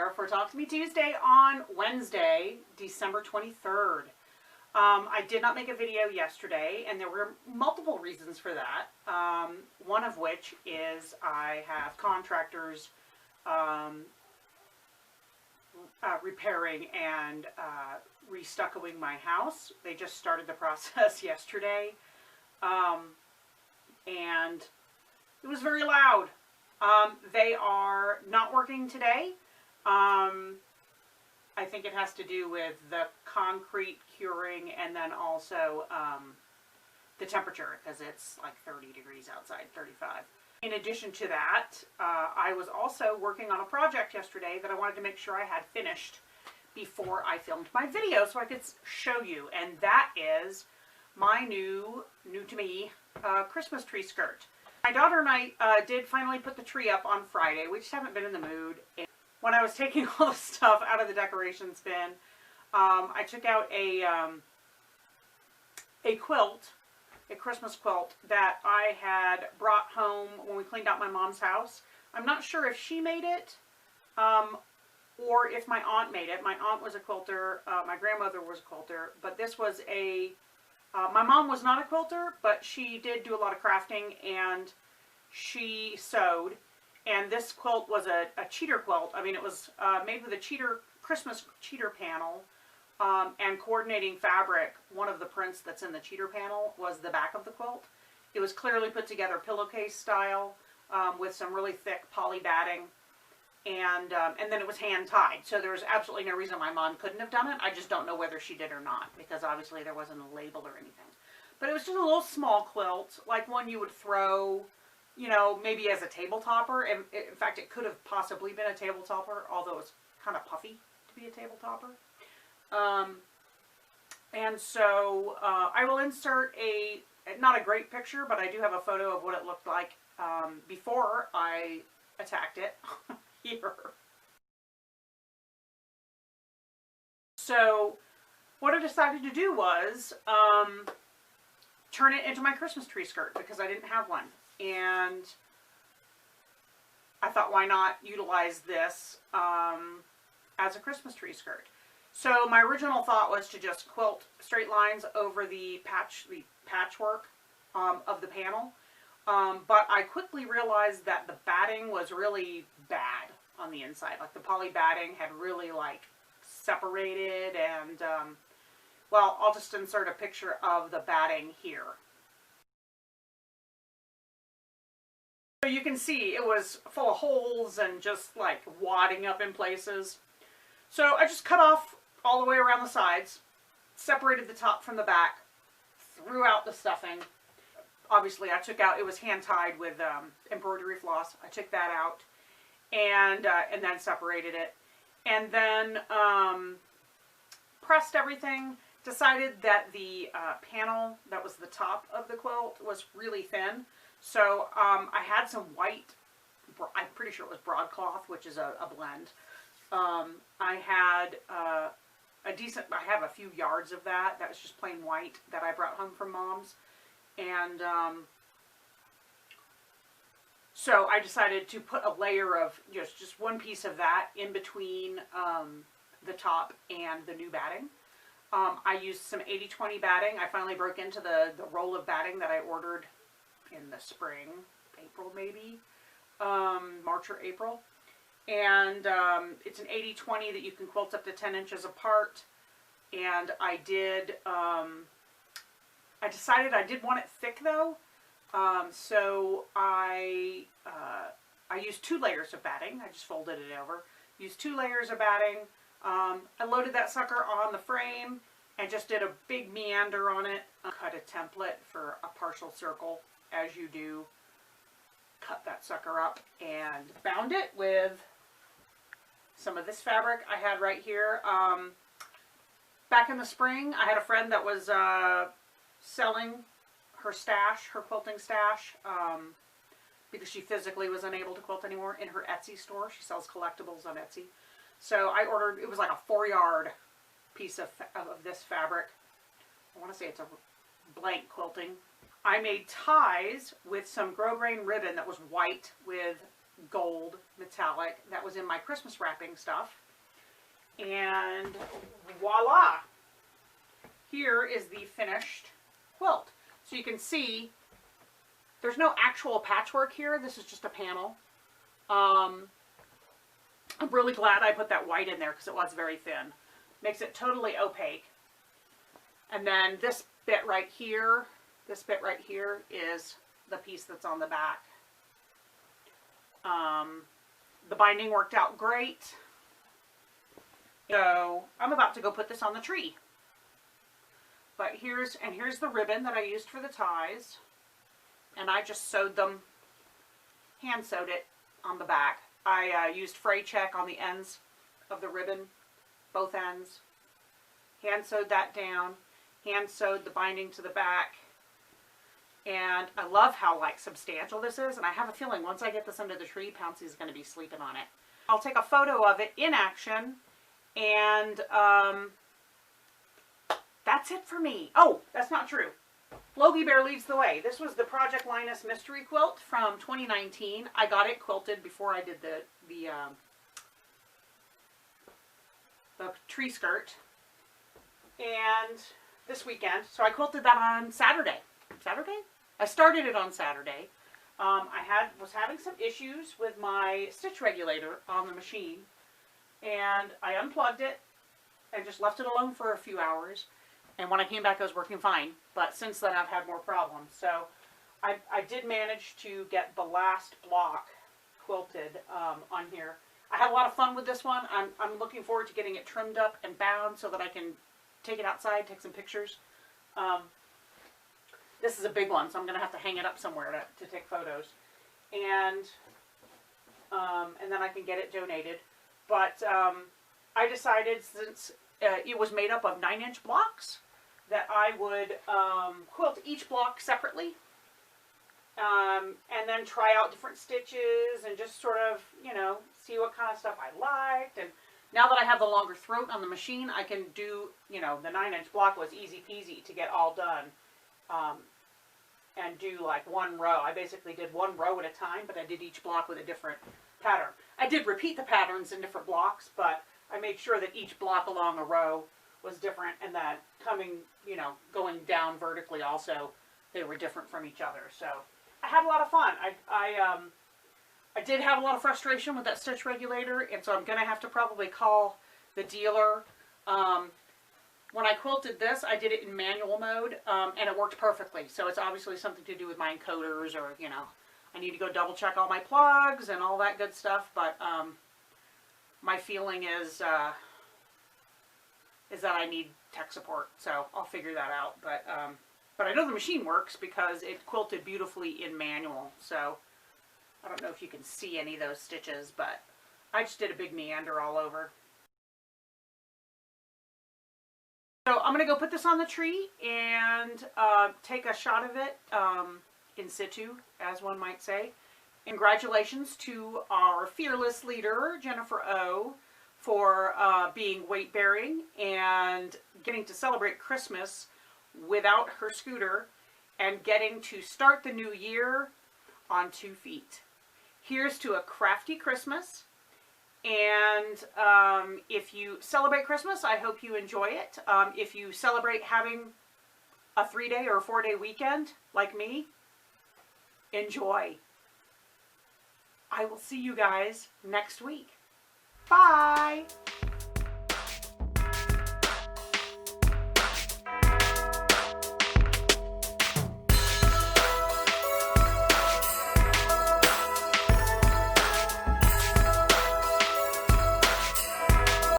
here for Talk to Me Tuesday on Wednesday, December 23rd. I did not make a video yesterday, and there were multiple reasons for that. One of which is I have contractors repairing and restuccoing my house. They just started the process yesterday, and it was very loud. They are not working today. I think it has to do with the concrete curing and then also the temperature, because it's like 30 degrees outside, 35. In addition to that, I was also working on a project yesterday that I wanted to make sure I had finished before I filmed my video so I could show you, and that is my new to me Christmas tree skirt. My daughter and I did finally put the tree up on Friday. We just haven't been in the mood. And when I was taking all the stuff out of the decorations bin, I took out a quilt, a Christmas quilt that I had brought home when we cleaned out my mom's house. I'm not sure if she made it or if my aunt made it. My aunt was a quilter, my grandmother was a quilter, but this was a my mom was not a quilter, but she did do a lot of crafting and she sewed. And this quilt was a cheater quilt. I mean, it was made with a Christmas cheater panel and coordinating fabric. One of the prints that's in the cheater panel was the back of the quilt. It was clearly put together pillowcase style with some really thick poly batting. And then it was hand tied, so there was absolutely no reason my mom couldn't have done it. I just don't know whether she did or not, because obviously there wasn't a label or anything. But it was just a little small quilt, like one you would throw, you know, maybe as a table topper. And in fact, it could have possibly been a table topper, although it's kind of puffy to be a table topper. And so I will insert not a great picture, but I do have a photo of what it looked like before I attacked it. Here. So what I decided to do was turn it into my Christmas tree skirt, because I didn't have one, and I thought, why not utilize this as a Christmas tree skirt. So my original thought was to just quilt straight lines over the patchwork of the panel. But I quickly realized that the batting was really bad on the inside. Like the poly batting had really like separated, and well, I'll just insert a picture of the batting here. So you can see it was full of holes and just like wadding up in places. So I just cut off all the way around the sides, separated the top from the back, threw out the stuffing. Obviously, I took out, it was hand-tied with embroidery floss. I took that out and then separated it. And then pressed everything. Decided that the panel that was the top of the quilt was really thin. So I had some white, I'm pretty sure it was broadcloth, which is a blend. I had I have a few yards of that. That was just plain white that I brought home from Mom's. And so I decided to put a layer of just one piece of that in between the top and the new batting. I used some 80/20 batting. I finally broke into the roll of batting that I ordered in the spring, April maybe, March or April. And it's an 80/20 that you can quilt up to 10 inches apart. And I did... I decided I did want it thick though, so I used 2 layers of batting. I just folded it over. Used 2 layers of batting. I loaded that sucker on the frame and just did a big meander on it. Cut a template for a partial circle, as you do. Cut that sucker up and bound it with some of this fabric I had right here. Back in the spring, I had a friend that was selling her stash, her quilting stash, because she physically was unable to quilt anymore, in her Etsy store. She sells collectibles on Etsy. So I ordered, it was like a 4-yard piece of this fabric. I want to say it's a blank quilting. I made ties with some grosgrain ribbon that was white with gold metallic that was in my Christmas wrapping stuff. And voila! Here is the finished quilt. So you can see there's no actual patchwork here. This is just a panel. I'm really glad I put that white in there because it was very thin. Makes it totally opaque. And then this bit right here is the piece that's on the back. The binding worked out great. So I'm about to go put this on the tree. But here's the ribbon that I used for the ties. And I just sewed them, hand sewed it on the back. I used fray check on the ends of the ribbon, both ends. Hand sewed that down. Hand sewed the binding to the back. And I love how like substantial this is. And I have a feeling once I get this under the tree, Pouncy's going to be sleeping on it. I'll take a photo of it in action. And that's it for me. Oh, that's not true. Logey Bear leads the way. This was the Project Linus Mystery Quilt from 2019. I got it quilted before I did the tree skirt. And this weekend, so I quilted that on Saturday. I started it on Saturday. I was having some issues with my stitch regulator on the machine. And I unplugged it and just left it alone for a few hours. And when I came back, I was working fine. But since then, I've had more problems. So I did manage to get the last block quilted on here. I had a lot of fun with this one. I'm looking forward to getting it trimmed up and bound so that I can take it outside, take some pictures. This is a big one, so I'm going to have to hang it up somewhere to take photos. And then I can get it donated. But I decided, since it was made up of 9-inch blocks, that I would quilt each block separately. And then try out different stitches and just sort of, you know, see what kind of stuff I liked. And now that I have the longer throat on the machine, I can do, you know, the 9-inch block was easy peasy to get all done. And do like one row. I basically did one row at a time, but I did each block with a different pattern. I did repeat the patterns in different blocks, but I made sure that each block along a row was different, and that coming, you know, going down vertically also, they were different from each other. So I had a lot of fun. I did have a lot of frustration with that stitch regulator, and so I'm going to have to probably call the dealer. When I quilted this, I did it in manual mode, and it worked perfectly. So it's obviously something to do with my encoders, or, you know, I need to go double check all my plugs and all that good stuff. But my feeling is that I need tech support, so I'll figure that out. But I know the machine works because it quilted beautifully in manual. So I don't know if you can see any of those stitches, but I just did a big meander all over. So I'm going to go put this on the tree and take a shot of it in situ, as one might say. Congratulations to our fearless leader, Jennifer O, for being weight-bearing and getting to celebrate Christmas without her scooter and getting to start the new year on 2 feet. Here's to a crafty Christmas. And if you celebrate Christmas, I hope you enjoy it. If you celebrate having a 3-day or a 4-day weekend, like me, enjoy. I will see you guys next week. Bye!